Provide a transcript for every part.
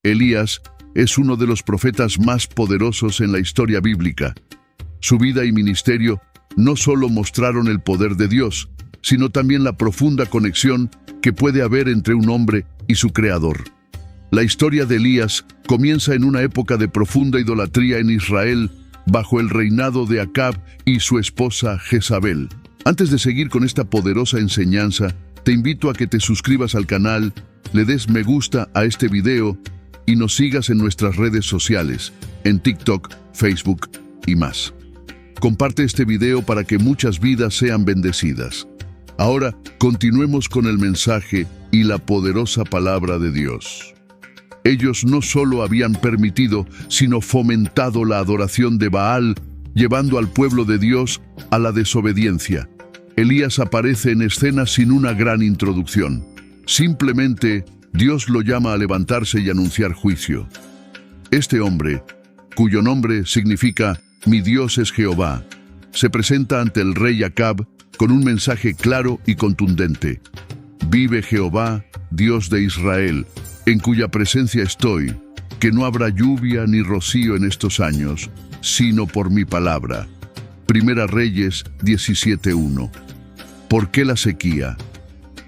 Elías es uno de los profetas más poderosos en la historia bíblica. Su vida y ministerio no solo mostraron el poder de Dios, sino también la profunda conexión que puede haber entre un hombre y su Creador. La historia de Elías comienza en una época de profunda idolatría en Israel, bajo el reinado de Acab y su esposa Jezabel. Antes de seguir con esta poderosa enseñanza, te invito a que te suscribas al canal, le des me gusta a este video y nos sigas en nuestras redes sociales, en TikTok, Facebook y más. Comparte este video para que muchas vidas sean bendecidas. Ahora, continuemos con el mensaje y la poderosa palabra de Dios. Ellos no solo habían permitido, sino fomentado la adoración de Baal, llevando al pueblo de Dios a la desobediencia. Elías aparece en escena sin una gran introducción. Simplemente, Dios lo llama a levantarse y anunciar juicio. Este hombre, cuyo nombre significa «Mi Dios es Jehová», se presenta ante el rey Acab con un mensaje claro y contundente. «Vive Jehová, Dios de Israel, en cuya presencia estoy, que no habrá lluvia ni rocío en estos años, sino por mi palabra». Primera Reyes 17:1. ¿Por qué la sequía?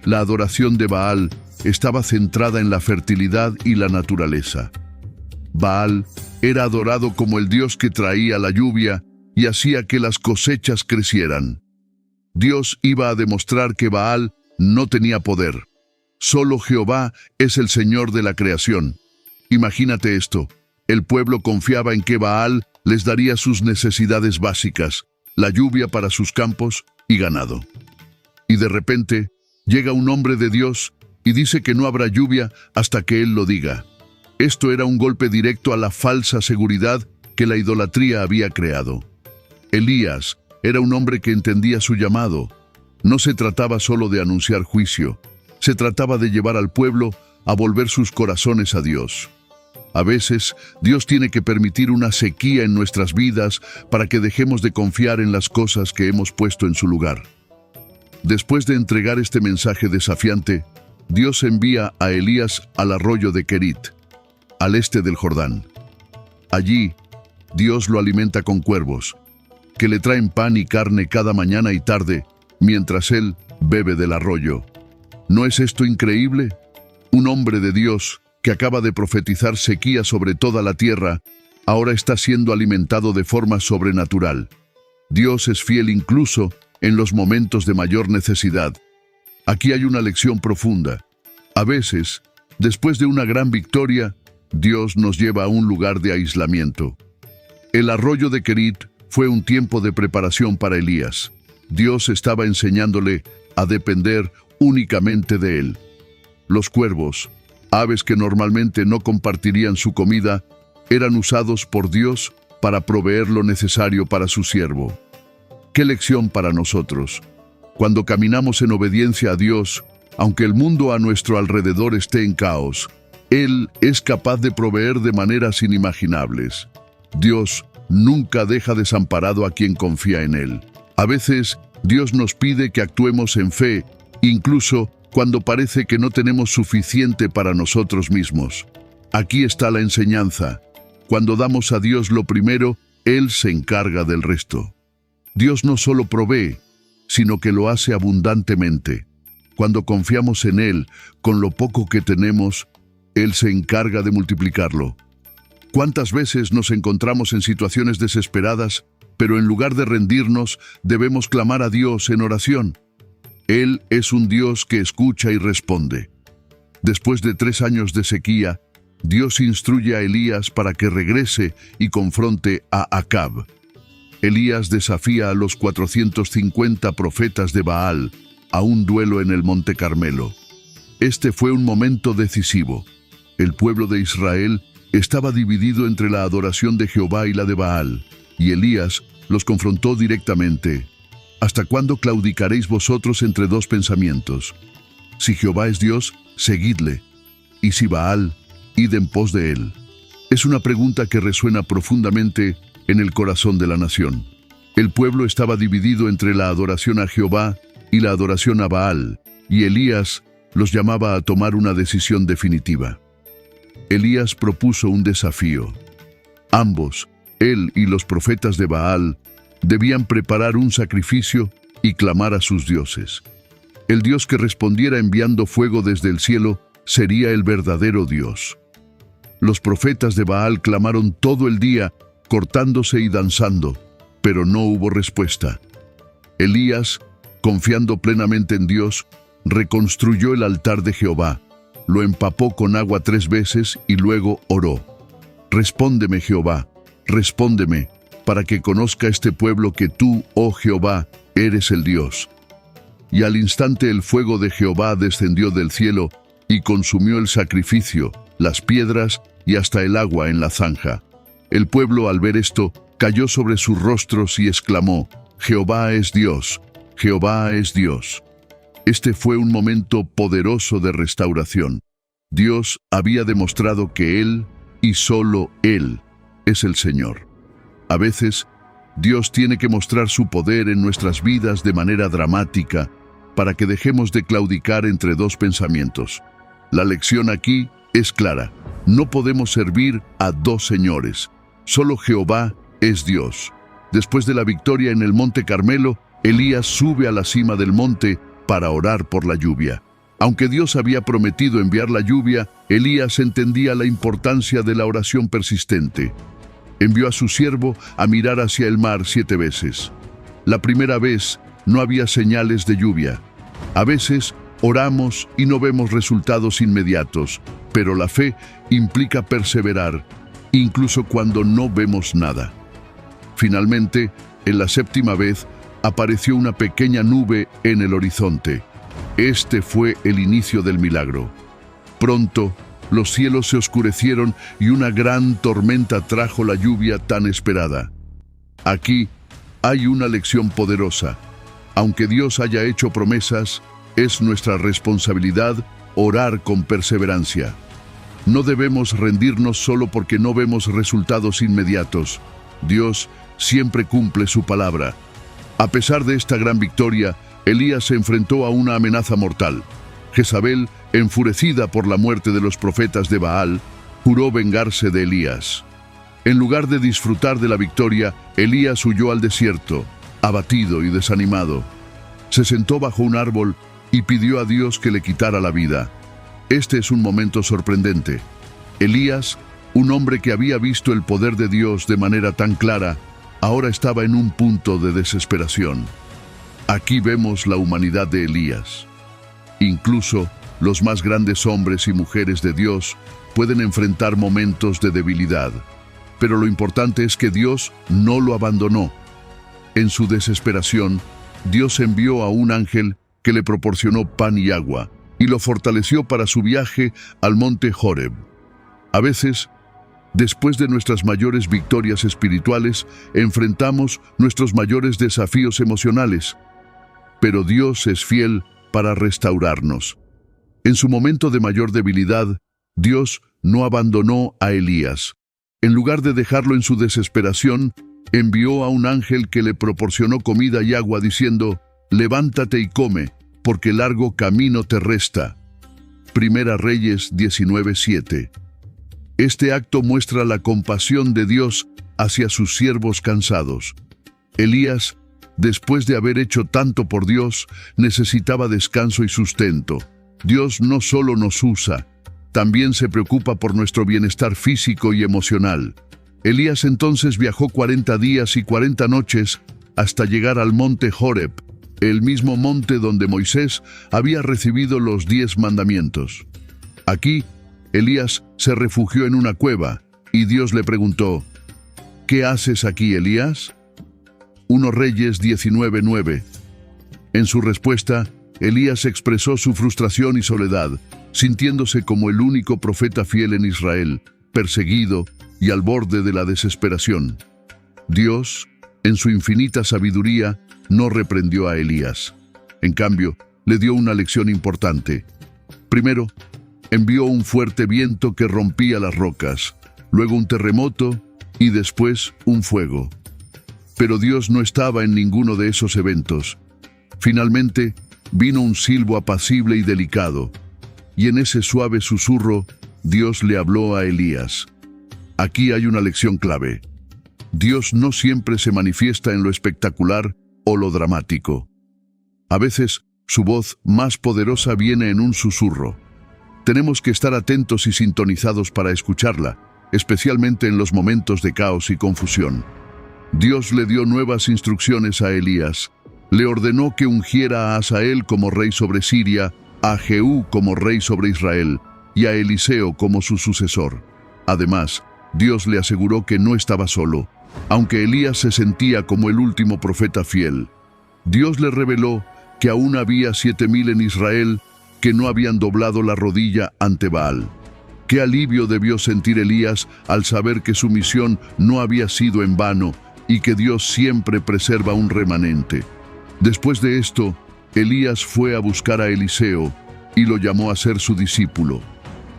La adoración de Baal estaba centrada en la fertilidad y la naturaleza. Baal era adorado como el Dios que traía la lluvia y hacía que las cosechas crecieran. Dios iba a demostrar que Baal no tenía poder. Solo Jehová es el Señor de la creación. Imagínate esto, el pueblo confiaba en que Baal les daría sus necesidades básicas, la lluvia para sus campos y ganado. Y de repente, llega un hombre de Dios y dice que no habrá lluvia hasta que Él lo diga. Esto era un golpe directo a la falsa seguridad que la idolatría había creado. Elías era un hombre que entendía su llamado. No se trataba solo de anunciar juicio, se trataba de llevar al pueblo a volver sus corazones a Dios. A veces, Dios tiene que permitir una sequía en nuestras vidas para que dejemos de confiar en las cosas que hemos puesto en su lugar. Después de entregar este mensaje desafiante, Dios envía a Elías al arroyo de Kerit, al este del Jordán. Allí, Dios lo alimenta con cuervos, que le traen pan y carne cada mañana y tarde, mientras él bebe del arroyo. ¿No es esto increíble? Un hombre de Dios, que acaba de profetizar sequía sobre toda la tierra, ahora está siendo alimentado de forma sobrenatural. Dios es fiel incluso en los momentos de mayor necesidad. Aquí hay una lección profunda. A veces, después de una gran victoria, Dios nos lleva a un lugar de aislamiento. El arroyo de Kerit fue un tiempo de preparación para Elías. Dios estaba enseñándole a depender únicamente de él. Los cuervos, aves que normalmente no compartirían su comida, eran usados por Dios para proveer lo necesario para su siervo. ¿Qué lección para nosotros? Cuando caminamos en obediencia a Dios, aunque el mundo a nuestro alrededor esté en caos, Él es capaz de proveer de maneras inimaginables. Dios nunca deja desamparado a quien confía en Él. A veces, Dios nos pide que actuemos en fe, incluso cuando parece que no tenemos suficiente para nosotros mismos. Aquí está la enseñanza. Cuando damos a Dios lo primero, Él se encarga del resto. Dios no solo provee, sino que lo hace abundantemente. Cuando confiamos en Él, con lo poco que tenemos, Él se encarga de multiplicarlo. ¿Cuántas veces nos encontramos en situaciones desesperadas, pero en lugar de rendirnos, debemos clamar a Dios en oración? Él es un Dios que escucha y responde. Después de 3 años de sequía, Dios instruye a Elías para que regrese y confronte a Acab. Elías desafía a los 450 profetas de Baal a un duelo en el Monte Carmelo. Este fue un momento decisivo. El pueblo de Israel estaba dividido entre la adoración de Jehová y la de Baal, y Elías los confrontó directamente. ¿Hasta cuándo claudicaréis vosotros entre dos pensamientos? Si Jehová es Dios, seguidle, y si Baal, id en pos de él. Es una pregunta que resuena profundamente en el corazón de la nación. El pueblo estaba dividido entre la adoración a Jehová y la adoración a Baal, y Elías los llamaba a tomar una decisión definitiva. Elías propuso un desafío. Ambos, él y los profetas de Baal, debían preparar un sacrificio y clamar a sus dioses. El Dios que respondiera enviando fuego desde el cielo sería el verdadero Dios. Los profetas de Baal clamaron todo el día, cortándose y danzando, pero no hubo respuesta. Elías, confiando plenamente en Dios, reconstruyó el altar de Jehová, lo empapó con agua 3 veces y luego oró. Respóndeme, Jehová, respóndeme, para que conozca este pueblo que tú, oh Jehová, eres el Dios. Y al instante el fuego de Jehová descendió del cielo y consumió el sacrificio, las piedras y hasta el agua en la zanja. El pueblo, al ver esto, cayó sobre sus rostros y exclamó: Jehová es Dios, Jehová es Dios. Este fue un momento poderoso de restauración. Dios había demostrado que Él, y solo Él, es el Señor. A veces, Dios tiene que mostrar su poder en nuestras vidas de manera dramática para que dejemos de claudicar entre dos pensamientos. La lección aquí es clara. No podemos servir a dos señores. Solo Jehová es Dios. Después de la victoria en el Monte Carmelo, Elías sube a la cima del monte para orar por la lluvia. Aunque Dios había prometido enviar la lluvia, Elías entendía la importancia de la oración persistente. Envió a su siervo a mirar hacia el mar 7 veces. La primera vez no había señales de lluvia. A veces oramos y no vemos resultados inmediatos, pero la fe implica perseverar, incluso cuando no vemos nada. Finalmente, en la 7ª vez, apareció una pequeña nube en el horizonte. Este fue el inicio del milagro. Pronto, los cielos se oscurecieron y una gran tormenta trajo la lluvia tan esperada. Aquí hay una lección poderosa. Aunque Dios haya hecho promesas, es nuestra responsabilidad orar con perseverancia. No debemos rendirnos solo porque no vemos resultados inmediatos. Dios siempre cumple su palabra. A pesar de esta gran victoria, Elías se enfrentó a una amenaza mortal. Jezabel, enfurecida por la muerte de los profetas de Baal, juró vengarse de Elías. En lugar de disfrutar de la victoria, Elías huyó al desierto, abatido y desanimado. Se sentó bajo un árbol y pidió a Dios que le quitara la vida. Este es un momento sorprendente. Elías, un hombre que había visto el poder de Dios de manera tan clara, ahora estaba en un punto de desesperación. Aquí vemos la humanidad de Elías. Incluso los más grandes hombres y mujeres de Dios pueden enfrentar momentos de debilidad. Pero lo importante es que Dios no lo abandonó. En su desesperación, Dios envió a un ángel que le proporcionó pan y agua, y lo fortaleció para su viaje al monte Horeb. A veces, después de nuestras mayores victorias espirituales, enfrentamos nuestros mayores desafíos emocionales. Pero Dios es fiel para restaurarnos. En su momento de mayor debilidad, Dios no abandonó a Elías. En lugar de dejarlo en su desesperación, envió a un ángel que le proporcionó comida y agua diciendo: «Levántate y come, porque largo camino te resta». Primera Reyes 19:7. Este acto muestra la compasión de Dios hacia sus siervos cansados. Elías, después de haber hecho tanto por Dios, necesitaba descanso y sustento. Dios no solo nos usa, también se preocupa por nuestro bienestar físico y emocional. Elías entonces viajó 40 días y 40 noches hasta llegar al monte Horeb, el mismo monte donde Moisés había recibido los 10 mandamientos. Aquí, Elías se refugió en una cueva y Dios le preguntó: «¿Qué haces aquí, Elías?». 1 Reyes 19:9. En su respuesta, Elías expresó su frustración y soledad, sintiéndose como el único profeta fiel en Israel, perseguido y al borde de la desesperación. Dios, en su infinita sabiduría, no reprendió a Elías. En cambio, le dio una lección importante. Primero, envió un fuerte viento que rompía las rocas, luego un terremoto y después un fuego. Pero Dios no estaba en ninguno de esos eventos. Finalmente, vino un silbo apacible y delicado, y en ese suave susurro, Dios le habló a Elías. Aquí hay una lección clave. Dios no siempre se manifiesta en lo espectacular o lo dramático. A veces, su voz más poderosa viene en un susurro. Tenemos que estar atentos y sintonizados para escucharla, especialmente en los momentos de caos y confusión. Dios le dio nuevas instrucciones a Elías. Le ordenó que ungiera a Hazael como rey sobre Siria, a Jehú como rey sobre Israel y a Eliseo como su sucesor. Además, Dios le aseguró que no estaba solo, aunque Elías se sentía como el último profeta fiel. Dios le reveló que aún había 7,000 en Israel que no habían doblado la rodilla ante Baal. Qué alivio debió sentir Elías al saber que su misión no había sido en vano y que Dios siempre preserva un remanente. Después de esto, Elías fue a buscar a Eliseo y lo llamó a ser su discípulo.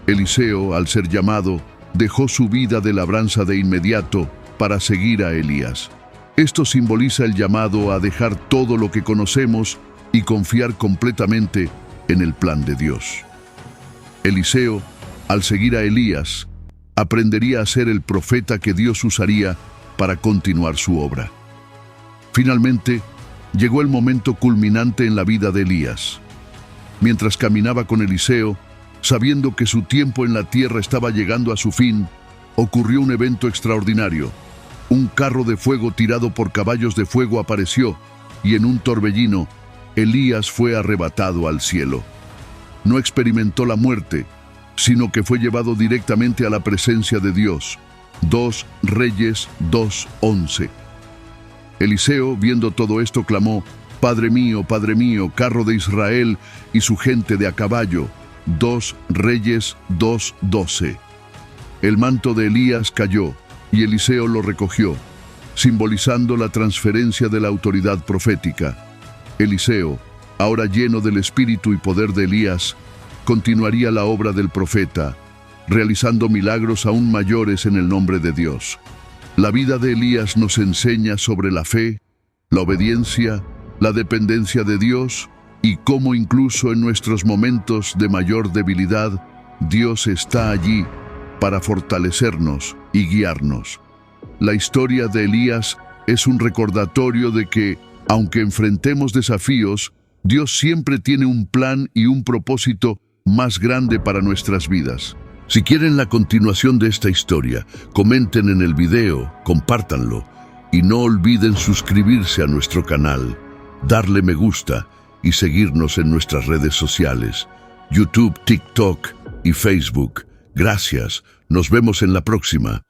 Eliseo, al ser llamado, dejó su vida de labranza de inmediato para seguir a Elías. Esto simboliza el llamado a dejar todo lo que conocemos y confiar completamente en el plan de Dios. Eliseo, al seguir a Elías, aprendería a ser el profeta que Dios usaría para continuar su obra. Finalmente, llegó el momento culminante en la vida de Elías. Mientras caminaba con Eliseo, sabiendo que su tiempo en la tierra estaba llegando a su fin, ocurrió un evento extraordinario. Un carro de fuego tirado por caballos de fuego apareció, y en un torbellino, Elías fue arrebatado al cielo. No experimentó la muerte, sino que fue llevado directamente a la presencia de Dios. 2 Reyes 2:11. Eliseo, viendo todo esto, clamó: Padre mío, carro de Israel y su gente de a caballo. 2 Reyes 2:12. El manto de Elías cayó, y Eliseo lo recogió, simbolizando la transferencia de la autoridad profética. Eliseo, ahora lleno del espíritu y poder de Elías, continuaría la obra del profeta, realizando milagros aún mayores en el nombre de Dios. La vida de Elías nos enseña sobre la fe, la obediencia, la dependencia de Dios y cómo incluso en nuestros momentos de mayor debilidad, Dios está allí para fortalecernos y guiarnos. La historia de Elías es un recordatorio de que, aunque enfrentemos desafíos, Dios siempre tiene un plan y un propósito más grande para nuestras vidas. Si quieren la continuación de esta historia, comenten en el video, compártanlo y no olviden suscribirse a nuestro canal, darle me gusta y seguirnos en nuestras redes sociales, YouTube, TikTok y Facebook. Gracias, nos vemos en la próxima.